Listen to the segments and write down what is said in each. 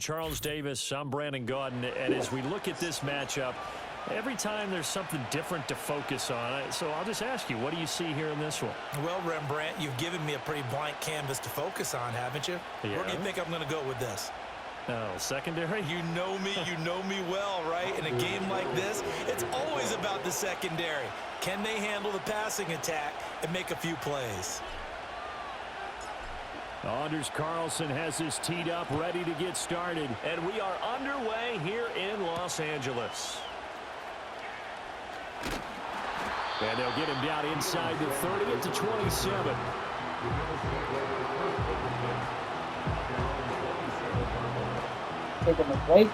Charles Davis, I'm Brandon Gaudin, and as we look at this matchup, every time there's something different to focus on. So I'll just ask you, what do you see here in this one? Well, Rembrandt, you've given me a pretty blank canvas to focus on, haven't you? Yeah. Where do you think I'm going to go with this? Oh, secondary? You know me well, right? In a game like this, it's always about the secondary. Can they handle the passing attack and make a few plays? Anders Carlson has this teed up, ready to get started. And we are underway here in Los Angeles. And they'll get him down inside the 30 at the 27. Taking a break.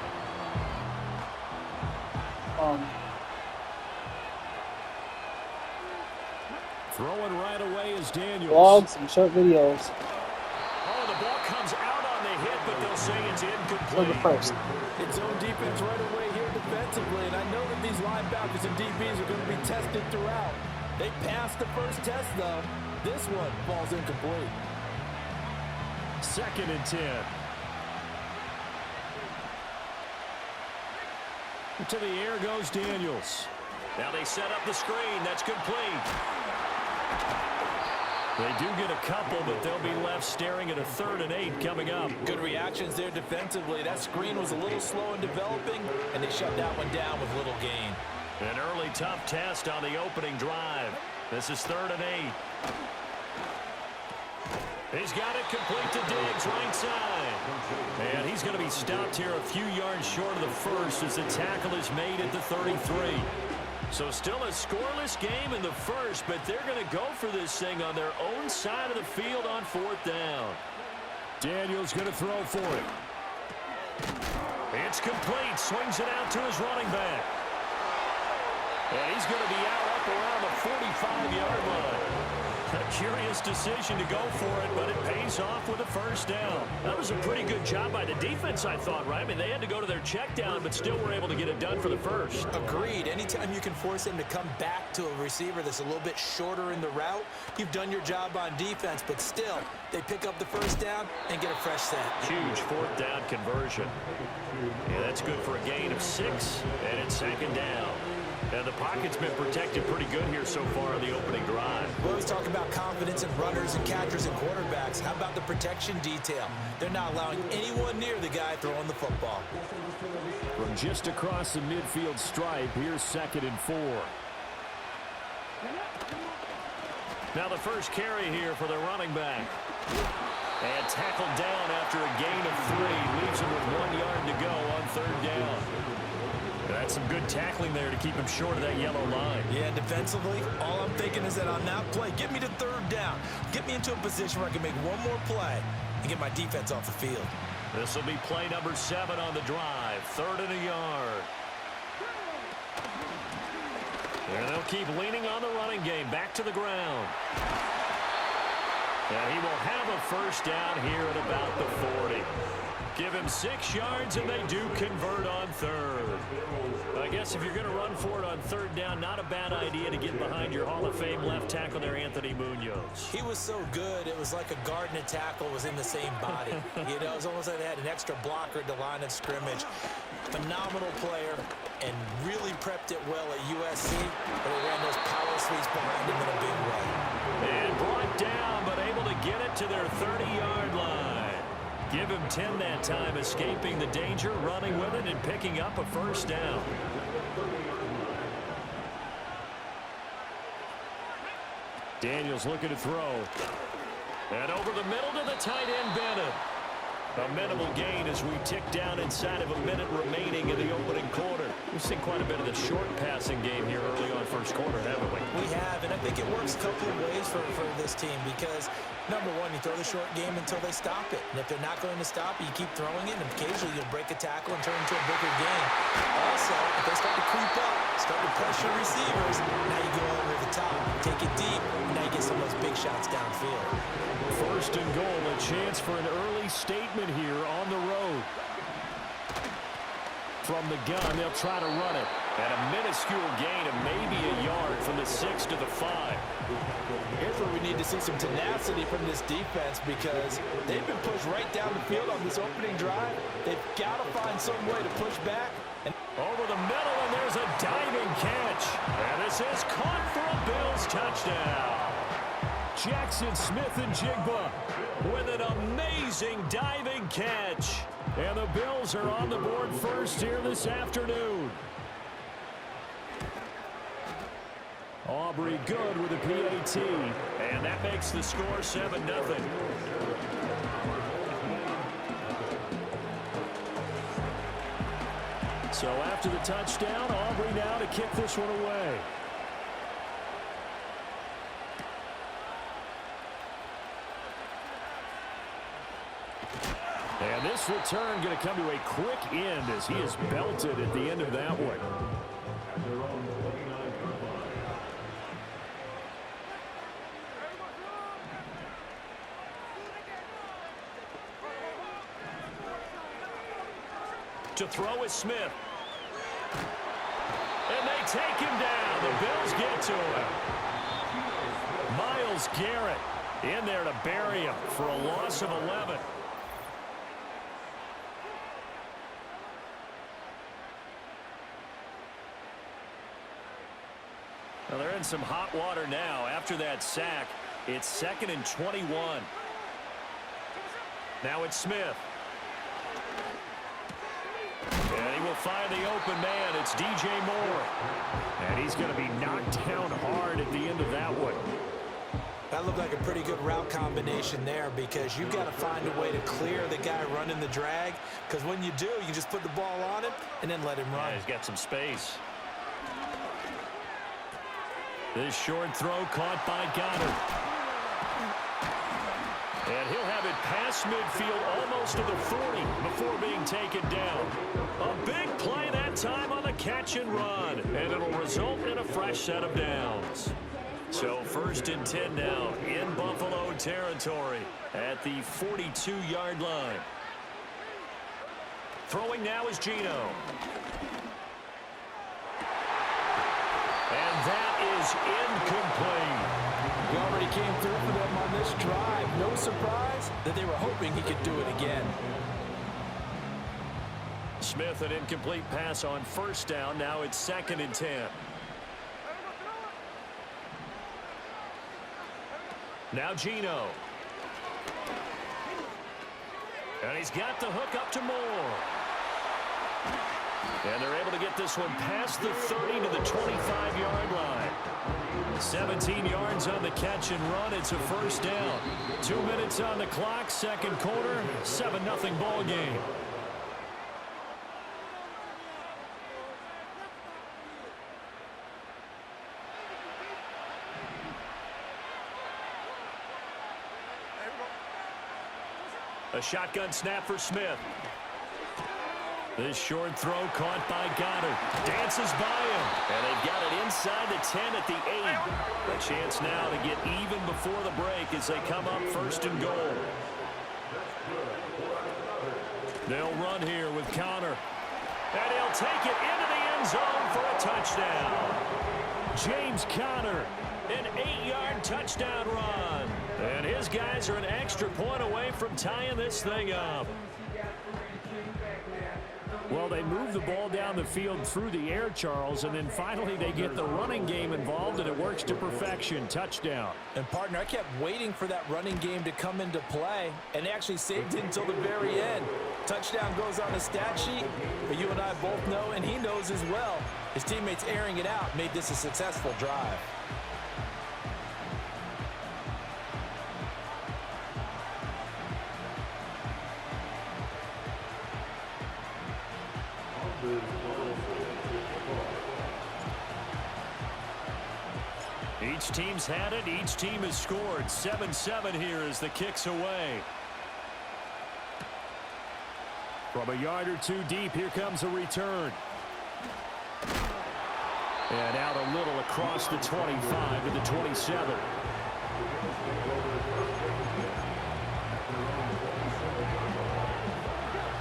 Throwing right away is Daniels. Vlogs and short videos. Oh, the ball comes out on the hit, but they'll say it's incomplete. For the first. It's zone defense right away here defensively, and I know that these linebackers and DBs are going to be tested throughout. They passed the first test, though. This one falls incomplete. 2nd and 10. To the air goes Daniels. Now they set up the screen. That's complete. They do get a couple, but they'll be left staring at a 3rd and 8 coming up. Good reactions there defensively. That screen was a little slow in developing, and they shut that one down with little gain. An early tough test on the opening drive. This is 3rd and 8. He's got it complete to Diggs, right side. And he's going to be stopped here a few yards short of the first as the tackle is made at the 33. So still a scoreless game in the first, but they're going to go for this thing on their own side of the field on 4th down. Daniels going to throw for it. It's complete. Swings it out to his running back. And he's going to be out up around the 45-yard line. A curious decision to go for it, but it pays off with a 1st down. That was a pretty good job by the defense, I thought, right? I mean, they had to go to their check down, but still were able to get it done for the first. Agreed. Anytime you can force them to come back to a receiver that's a little bit shorter in the route, you've done your job on defense, but still, they pick up the 1st down and get a fresh set. Huge 4th down conversion. Yeah, that's good for a gain of 6, and it's 2nd down. And the pocket's been protected pretty good here so far on the opening drive. We always talk about confidence in runners and catchers and quarterbacks. How about the protection detail? They're not allowing anyone near the guy throwing the football. From just across the midfield stripe, here's 2nd and 4. Now the first carry here for the running back. And tackled down after a gain of 3. Leaves him with 1 yard to go on 3rd down. That's some good tackling there to keep him short of that yellow line. Yeah, defensively, all I'm thinking is that on that play, get me to 3rd down. Get me into a position where I can make one more play and get my defense off the field. This will be play number 7 on the drive. 3rd and a yard. And they'll keep leaning on the running game. Back to the ground. And he will have a 1st down here at about the 40. Give him 6 yards, and they do convert on 3rd. I guess if you're going to run for it on 3rd down, not a bad idea to get behind your Hall of Fame left tackle there, Anthony Munoz. He was so good, it was like a guard and a tackle was in the same body. You know, it was almost like they had an extra blocker at the line of scrimmage. Phenomenal player and really prepped it well at USC, but he ran those power sweeps behind him in a big way. And brought down, but able to get it to their 30-yard line. Give him 10 that time, escaping the danger, running with it, and picking up a 1st down. Daniels looking to throw. And over the middle to the tight end, Bennett. A minimal gain as we tick down inside of a minute remaining in the opening quarter. We've seen quite a bit of the short passing game here early on 1st quarter, haven't we? We have, and I think it works a couple of ways for this team because, number one, you throw the short game until they stop it. And if they're not going to stop it, you keep throwing it, and occasionally you'll break a tackle and turn it into a bigger game. Also, if they start to creep up, start to pressure receivers, now you go over the top, take it deep, and now you get some of those big shots downfield. 1st and goal, a chance for an early statement here on the road. From the gun, they'll try to run it. And a minuscule gain of maybe a yard from the 6 to the 5. Here's where we need to see some tenacity from this defense because they've been pushed right down the field on this opening drive. They've got to find some way to push back. And over the middle, and there's a diving catch. And this is caught for a Bills touchdown. Jackson Smith-Njigba with an amazing diving catch. And the Bills are on the board first here this afternoon. Aubrey good with a PAT. And that makes the score 7-0. So after the touchdown, Aubrey now to kick this one away. And this return going to come to a quick end as he is belted at the end of that one. To throw is Smith. And they take him down. The Bills get to him. Myles Garrett in there to bury him for a loss of 11. Well, they're in some hot water now. After that sack, it's 2nd and 21. Now it's Smith. And he will find the open man. It's DJ Moore. And he's going to be knocked down hard at the end of that one. That looked like a pretty good route combination there because you've got to find a way to clear the guy running the drag. Because when you do, you just put the ball on him and then let him run. Yeah, he's got some space. This short throw caught by Goddard. And he'll have it past midfield almost to the 40 before being taken down. A big play that time on the catch and run. And it'll result in a fresh set of downs. So 1st and 10 now in Buffalo territory at the 42-yard line. Throwing now is Geno. And that is incomplete. He already came through for them on this drive. No surprise that they were hoping he could do it again. Smith, an incomplete pass on 1st down. Now it's 2nd and 10. Now Geno. And he's got the hook up to Moore. And they're able to get this one past the 30 to the 25-yard line. 17 yards on the catch and run. It's a 1st down. 2 minutes on the clock, 2nd quarter, 7-0 ball game. A shotgun snap for Smith. This short throw caught by Goddard. Dances by him. And they've got it inside the 10 at the 8. A chance now to get even before the break as they come up 1st and goal. They'll run here with Connor. And he'll take it into the end zone for a touchdown. James Conner, an 8-yard touchdown run. And his guys are an extra point away from tying this thing up. Well, they move the ball down the field through the air, Charles, and then finally they get the running game involved, and it works to perfection. Touchdown. And, partner, I kept waiting for that running game to come into play, and they actually saved it until the very end. Touchdown goes on the stat sheet, but you and I both know, and he knows as well, his teammates airing it out made this a successful drive. Each team's had it. Each team has scored. 7-7 here as the kick's away. From a yard or two deep, here comes a return. And out a little across the 25 to the 27.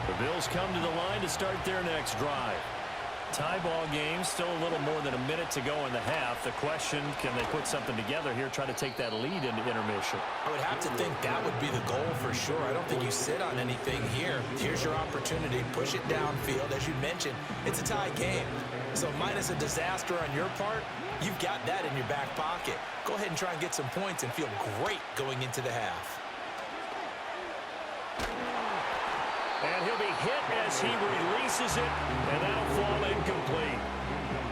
The Bills come to the line to start their next drive. Tie ball game, still a little more than a minute to go in the half. The question, can they put something together here, try to take that lead into intermission? I would have to think that would be the goal for sure. I don't think you sit on anything here. Here's your opportunity. Push it downfield. As you mentioned, it's a tie game. So minus a disaster on your part, you've got that in your back pocket. Go ahead and try and get some points and feel great going into the half. And he'll be hit as he releases it, and that'll fall incomplete.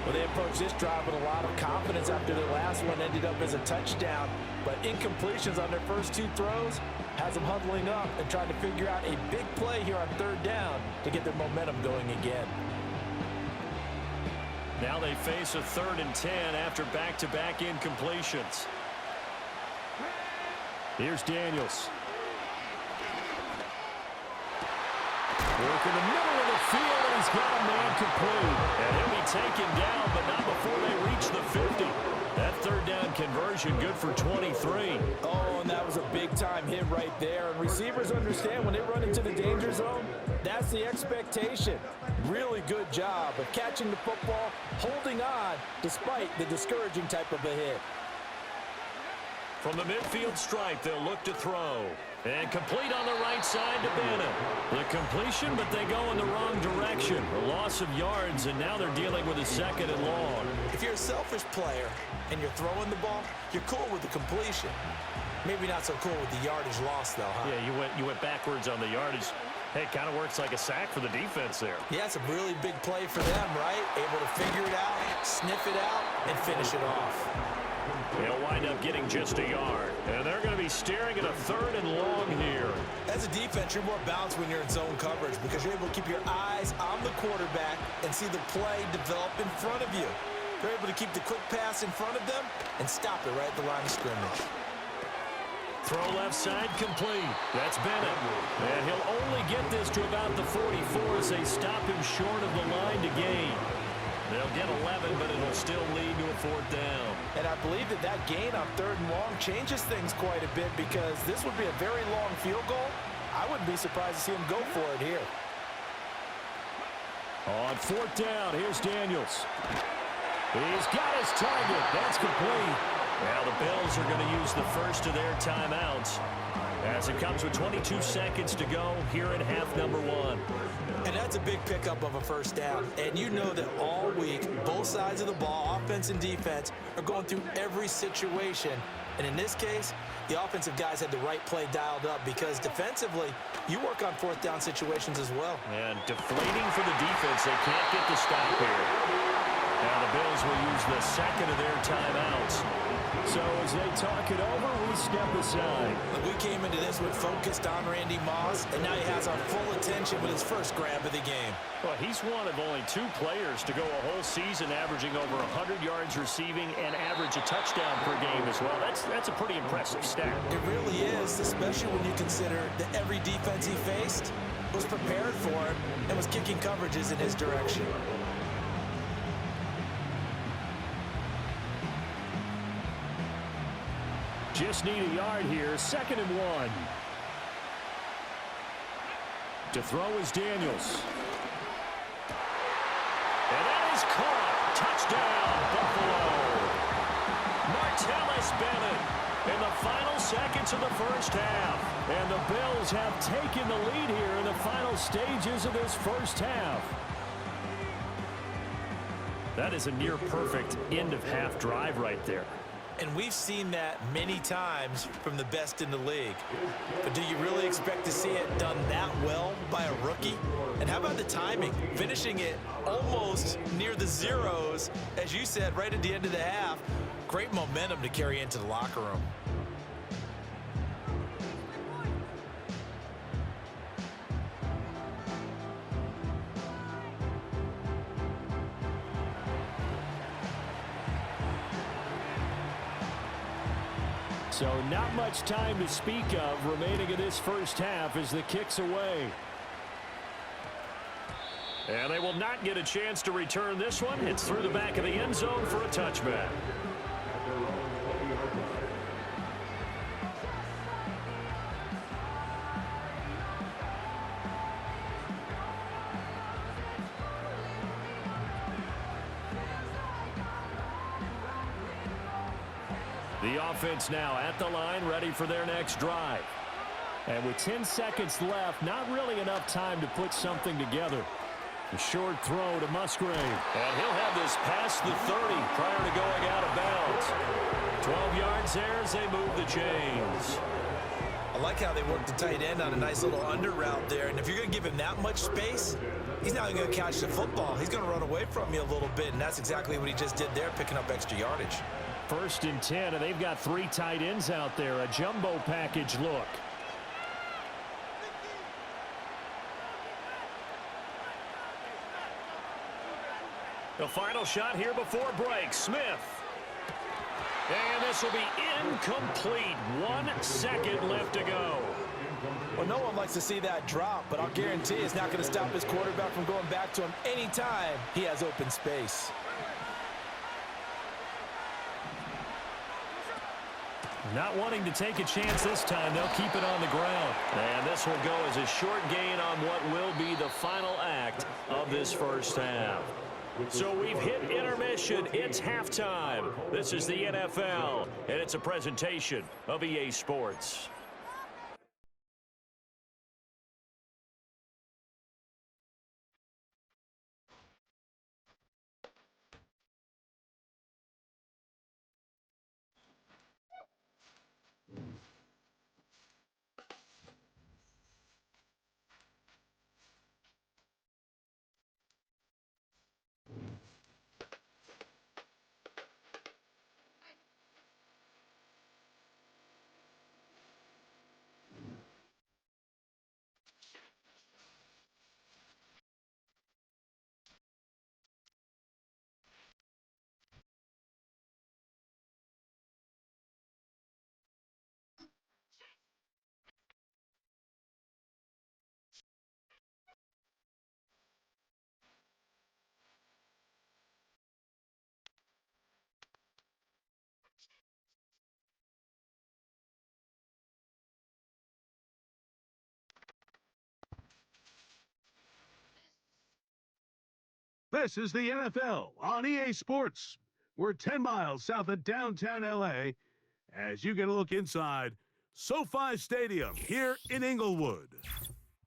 Well, they approached this drive with a lot of confidence after the last one ended up as a touchdown. But incompletions on their first two throws has them huddling up and trying to figure out a big play here on third down to get their momentum going again. Now they face a 3rd and 10 after back-to-back incompletions. Here's Daniels. Work in the middle of the field, and he's got a man complete. And he'll be taken down, but not before they reach the 50. That 3rd down conversion good for 23. Oh, and that was a big-time hit right there. And receivers understand when they run into the danger zone, that's the expectation. Really good job of catching the football, holding on, despite the discouraging type of a hit. From the midfield stripe, they'll look to throw. And complete on the right side to Bannon. The completion, but they go in the wrong direction. A loss of yards, and now they're dealing with a 2nd and long. If you're a selfish player and you're throwing the ball, you're cool with the completion. Maybe not so cool with the yardage loss, though, huh? Yeah, you went backwards on the yardage. Hey, it kind of works like a sack for the defense there. Yeah, it's a really big play for them, right? Able to figure it out, sniff it out, and finish it off. They'll wind up getting just a yard. And they're going to be staring at a 3rd and long here. As a defense, you're more balanced when you're in zone coverage because you're able to keep your eyes on the quarterback and see the play develop in front of you. They're able to keep the quick pass in front of them and stop it right at the line of scrimmage. Throw left side complete. That's Bennett. And he'll only get this to about the 44 as they stop him short of the line to gain. They'll get 11, but it'll still lead to a 4th down. And I believe that gain on 3rd and long changes things quite a bit because this would be a very long field goal. I wouldn't be surprised to see him go for it here. On 4th down, here's Daniels. He's got his target. That's complete. Now the Bills are going to use the first of their timeouts as it comes with 22 seconds to go here in half number 1. And that's a big pickup of a 1st down. And you know that all week, both sides of the ball, offense and defense, are going through every situation. And in this case, the offensive guys had the right play dialed up because defensively, you work on 4th down situations as well. And deflating for the defense. They can't get the stop here. Now the Bills will use the 2nd of their timeouts. So as they talk it over, we step aside. We came into this with focused on Randy Moss, and now he has our full attention with his first grab of the game. Well, he's one of only 2 players to go a whole season averaging over 100 yards receiving and average a touchdown per game as well. That's a pretty impressive stat. It really is, especially when you consider that every defense he faced was prepared for him and was kicking coverages in his direction. Just need a yard here. 2nd and 1. To throw is Daniels. And that is caught. Touchdown, Buffalo. Martellus Bennett in the final seconds of the 1st half. And the Bills have taken the lead here in the final stages of this 1st half. That is a near-perfect end-of-half drive right there. And we've seen that many times from the best in the league. But do you really expect to see it done that well by a rookie? And how about the timing? Finishing it almost near the zeros, as you said, right at the end of the half. Great momentum to carry into the locker room. So not much time to speak of remaining in this 1st half as the kick's away. And they will not get a chance to return this one. It's through the back of the end zone for a touchback. The offense now at the line, ready for their next drive. And with 10 seconds left, not really enough time to put something together. A short throw to Musgrave. And he'll have this past the 30 prior to going out of bounds. 12 yards there as they move the chains. I like how they work the tight end on a nice little under route there. And if you're going to give him that much space, he's not going to catch the football. He's going to run away from you a little bit, and that's exactly what he just did there, picking up extra yardage. 1st and 10, and they've got 3 tight ends out there. A jumbo package look. The final shot here before break. Smith. And this will be incomplete. 1 second left to go. Well, no one likes to see that drop, but I'll guarantee it's not going to stop his quarterback from going back to him anytime he has open space. Not wanting to take a chance this time, they'll keep it on the ground. And this will go as a short gain on what will be the final act of this first half. So we've hit intermission. It's halftime. This is the NFL, and it's a presentation of EA Sports. This is the NFL on EA Sports. We're 10 miles south of downtown L.A. as you get a look inside SoFi Stadium here in Inglewood.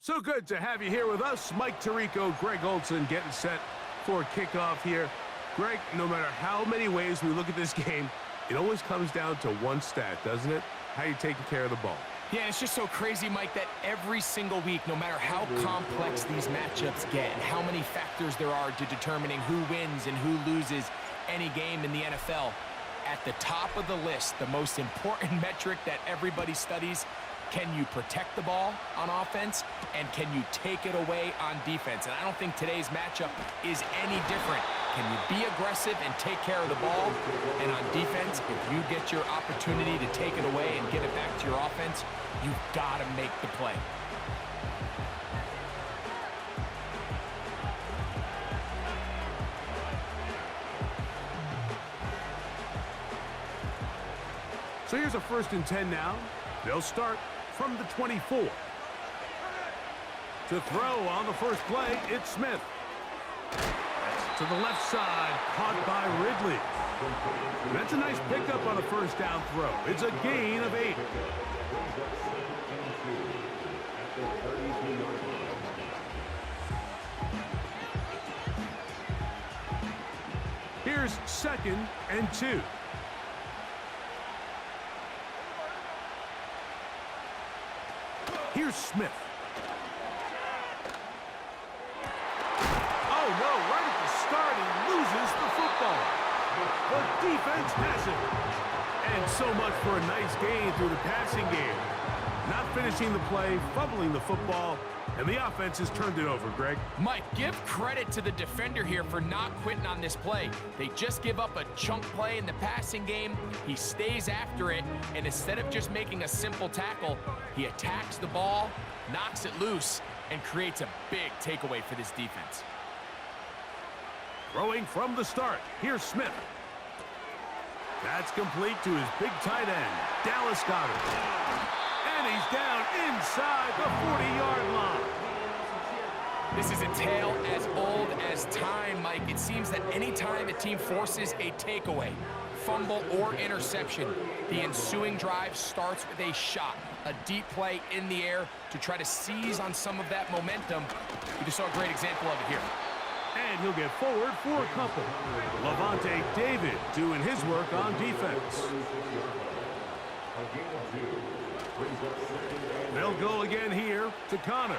So good to have you here with us. Mike Tirico, Greg Olson getting set for kickoff here. Greg, no matter how many ways we look at this game, it always comes down to one stat, doesn't it? How you taking care of the ball. Yeah, it's just so crazy, Mike, that every single week, no matter how complex these matchups get and how many factors there are to determining who wins and who loses any game in the NFL, at the top of the list, the most important metric that everybody studies, can you protect the ball on offense and can you take it away on defense? And I don't think today's matchup is any different. Can you be aggressive and take care of the ball? And on defense, if you get your opportunity to take it away and get it back to your offense, you've got to make the play. So here's a 1st and 10 now. They'll start from the 24. To throw on the first play, it's Smith. To the left side, caught by Ridley. That's a nice pickup on a 1st down throw. It's a gain of 8. Here's 2nd and 2. Here's Smith. Oh, no, right at the start, he loses the football. The defense has it. And so much for a nice gain through the passing game. Not finishing the play, fumbling the football, and the offense has turned it over, Greg. Mike, give credit to the defender here for not quitting on this play. They just give up a chunk play in the passing game. He stays after it, and instead of just making a simple tackle, he attacks the ball, knocks it loose, and creates a big takeaway for this defense. Throwing from the start, here's Smith. That's complete to his big tight end, Dallas Goedert. And he's down inside the 40-yard line. This is a tale as old as as time, Mike, it seems that anytime a team forces a takeaway, fumble, or interception, the ensuing drive starts with a shot, a deep play in the air to try to seize on some of that momentum. We just saw a great example of it here. And he'll get forward for a couple. Levante David doing his work on defense. They'll go again here to Connor.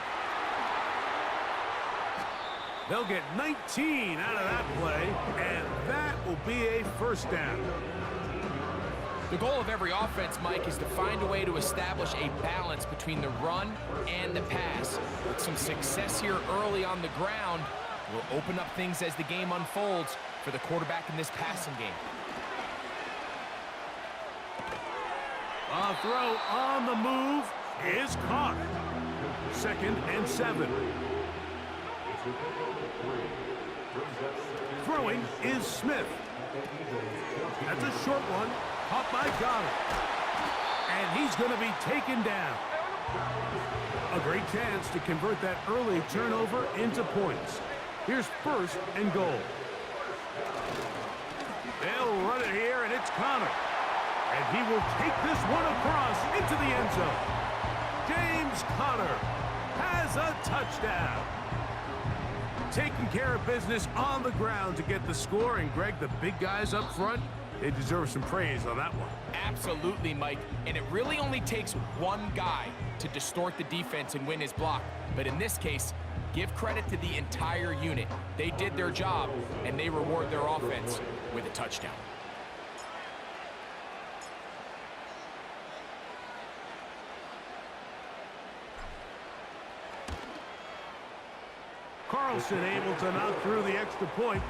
They'll get 19 out of that play, and that will be a first down. The goal of every offense, Mike, is to find a way to establish a balance between the run and the pass. With some success here early on the ground, will open up things as the game unfolds for the quarterback in this passing game. A throw on the move is caught. 2nd and 7. Throwing is Smith. That's a short one. Caught by Goddard. And he's going to be taken down. A great chance to convert that early turnover into points. Here's 1st and goal. They'll run it here, and it's Connor. And he will take this one across into the end zone. James Conner has a touchdown. Taking care of business on the ground to get the score. And, Greg, the big guys up front, they deserve some praise on that one. Absolutely, Mike. And it really only takes one guy to distort the defense and win his block. But in this case, give credit to the entire unit. They did their job, and they reward their offense with a touchdown. Carlson able to knock through the extra point,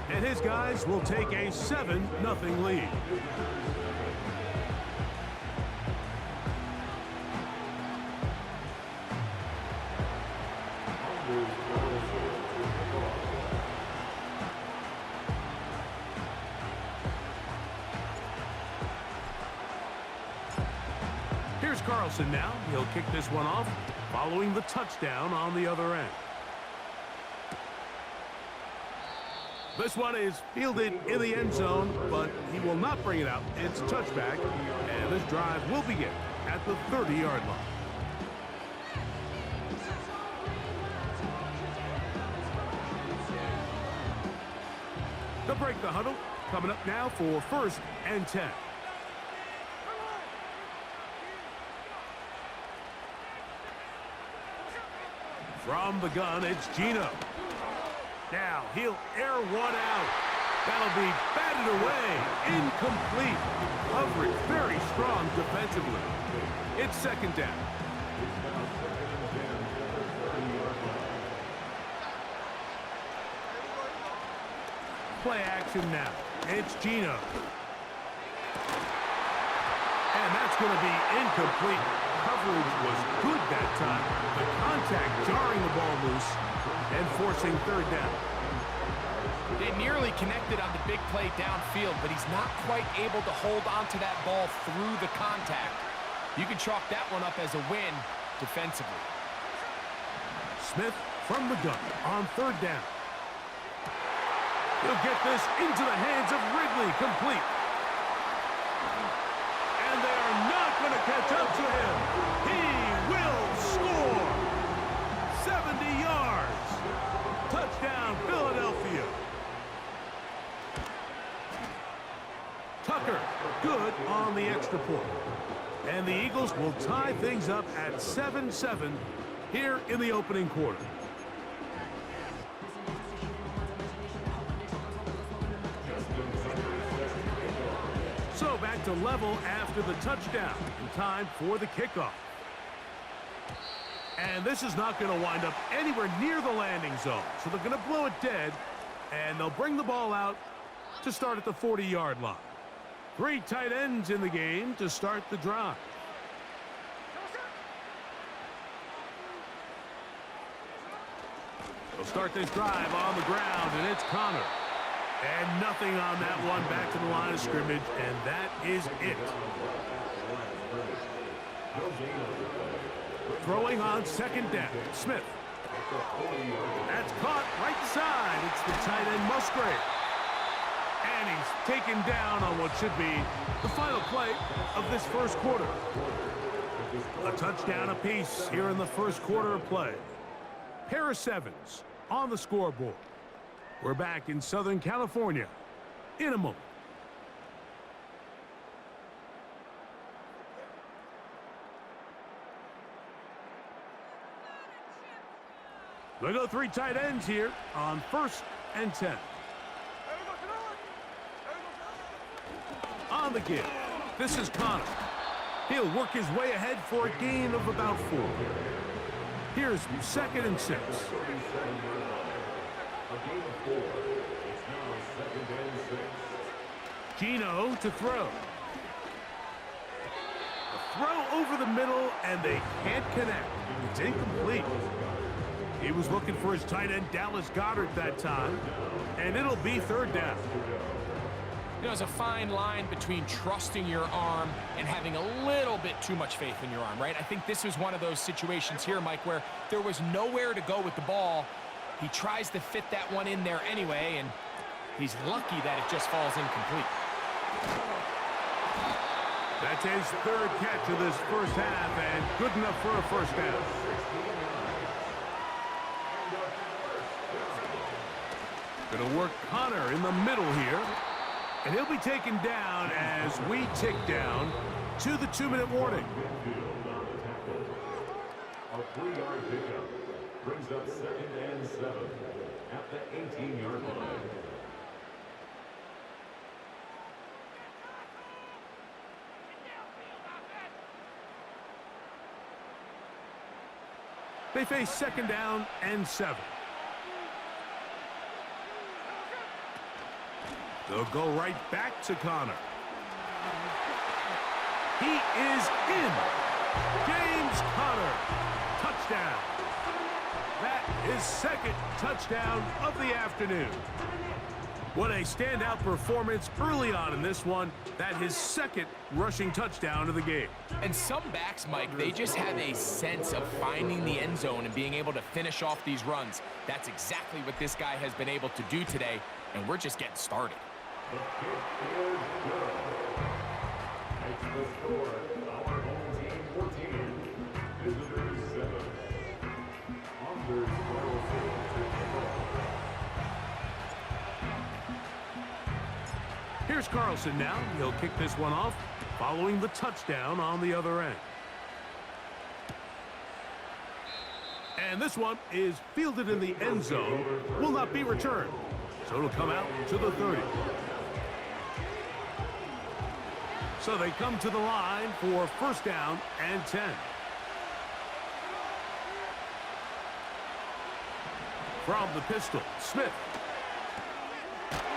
and his guys will take a 7-0 lead. Here's Carlson now. He'll kick this one off, following the touchdown on the other end. This one is fielded in the end zone, but he will not bring it out. It's a touchback, and this drive will begin at the 30-yard line. They'll break the huddle. Coming up now for 1st and 10. From the gun, it's Gino. Now he'll air one out. That'll be batted away. Incomplete. Coverage very strong defensively. It's 2nd down. Play action now. It's Gino. And that's going to be incomplete. Coverage was good that time. The contact jarring the ball loose and forcing 3rd down. They nearly connected on the big play downfield, but he's not quite able to hold on to that ball through the contact. You can chalk that one up as a win defensively. Smith from the gun on 3rd down. He'll get this into the hands of Ridley, complete. And they are not going to catch up to him. He will score. 70 yards. Touchdown, Philadelphia. Tucker, good on the extra point. And the Eagles will tie things up at 7-7 here in the opening quarter. So back to level after the touchdown, and time for the kickoff. And this is not going to wind up anywhere near the landing zone, so they're going to blow it dead, and they'll bring the ball out to start at the 40-yard line. 3 tight ends in the game to start the drive. They'll start this drive on the ground, and it's Connor. And nothing on that one, back to the line of scrimmage, and that is it. Throwing on 2nd down, Smith. That's caught right side. It's the tight end Musgrave. And he's taken down on what should be the final play of this first quarter. A touchdown apiece here in the first quarter of play. Pair of sevens on the scoreboard. We're back in Southern California in a moment. They go three tight ends here on 1st and 10. On the give, this is Connor. He'll work his way ahead for a gain of about 4. Here's 2nd and 6. Gino to throw. A throw over the middle, and they can't connect. It's incomplete. He was looking for his tight end, Dallas Goedert, that time, and it'll be 3rd down. You know, there's a fine line between trusting your arm and having a little bit too much faith in your arm, right? I think this was one of those situations here, Mike, where there was nowhere to go with the ball. He tries to fit that one in there anyway, and he's lucky that it just falls incomplete. That's his 3rd catch of this first half, and good enough for a first down. Gonna work Connor in the middle here. And he'll be taken down as we tick down to the 2-minute warning. A 3-yard pickup brings up 2nd and 7 at the 18-yard line. They face 2nd down and 7. They'll go right back to Connor. He is in. James Conner. Touchdown. That is 2nd touchdown of the afternoon. What a standout performance early on in this one. That his 2nd rushing touchdown of the game. And some backs, Mike, they just have a sense of finding the end zone and being able to finish off these runs. That's exactly what this guy has been able to do today, and we're just getting started. The kick is good. Makes the score our home team 14, visitors 7. Unders 12. Here's Carlson now. He'll kick this one off following the touchdown on the other end. And this one is fielded in the end zone. Will not be returned. So it'll come out to the 30. So they come to the line for 1st down and 10. From the pistol, Smith.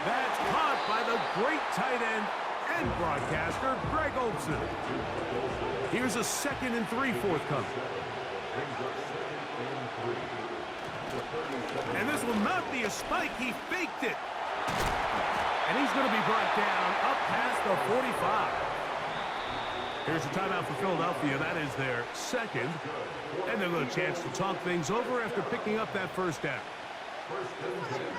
That's caught by the great tight end and broadcaster, Greg Olsen. Here's a 2nd and 3 forthcoming. And this will not be a spike. He faked it. And he's going to be brought down up past the 45. Here's a timeout for Philadelphia. That is their 2nd. And a little chance to talk things over after picking up that 1st down.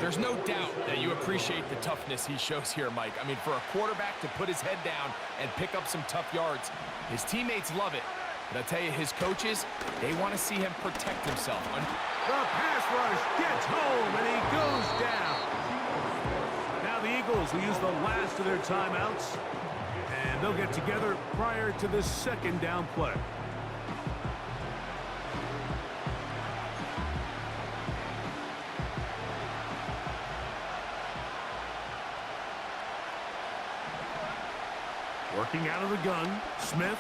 There's no doubt that you appreciate the toughness he shows here, Mike. I mean, for a quarterback to put his head down and pick up some tough yards, his teammates love it. But I'll tell you, his coaches, they want to see him protect himself. The pass rush gets home, and he goes down. Now the Eagles will use the last of their timeouts, and they'll get together prior to this 2nd down play. Working out of the gun, Smith.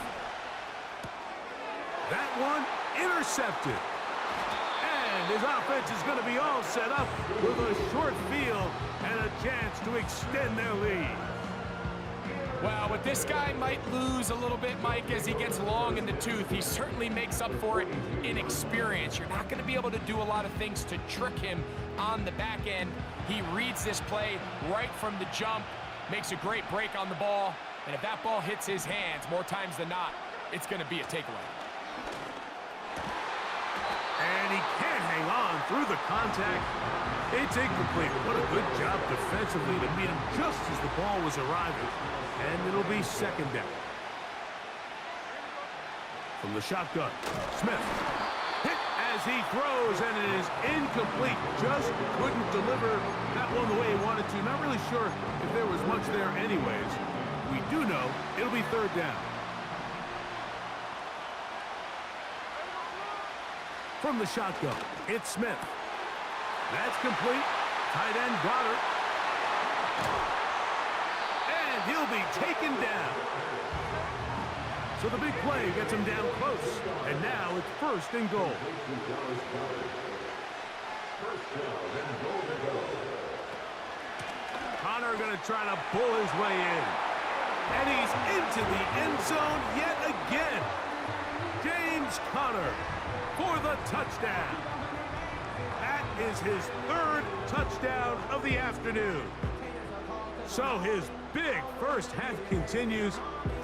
That one intercepted. And his offense is going to be all set up with a short field and a chance to extend their lead. Well, but this guy might lose a little bit, Mike, as he gets long in the tooth. He certainly makes up for it in experience. You're not going to be able to do a lot of things to trick him on the back end. He reads this play right from the jump, makes a great break on the ball, and if that ball hits his hands more times than not, it's going to be a takeaway. And he can't hang on through the contact. It's incomplete. What a good job defensively to meet him just as the ball was arriving. And it'll be second down. From the shotgun, Smith. Hit as he throws, and it is incomplete. Just couldn't deliver that one the way he wanted to. Not really sure if there was much there anyways. We do know it'll be third down. From the shotgun, it's Smith. That's complete. Tight end Goddard. And he'll be taken down. So the big play gets him down close. And now it's first and goal. Connor going to try to pull his way in. And he's into the end zone yet again. James Conner for the touchdown. That is his third touchdown of the afternoon. So his big first half continues.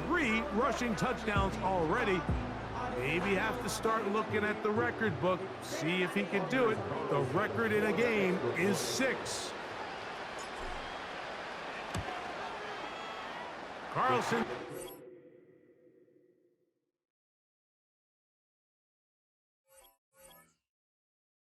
3 rushing touchdowns already. Maybe have to start looking at the record book, see if he can do it. The record in a game is 6. Carlson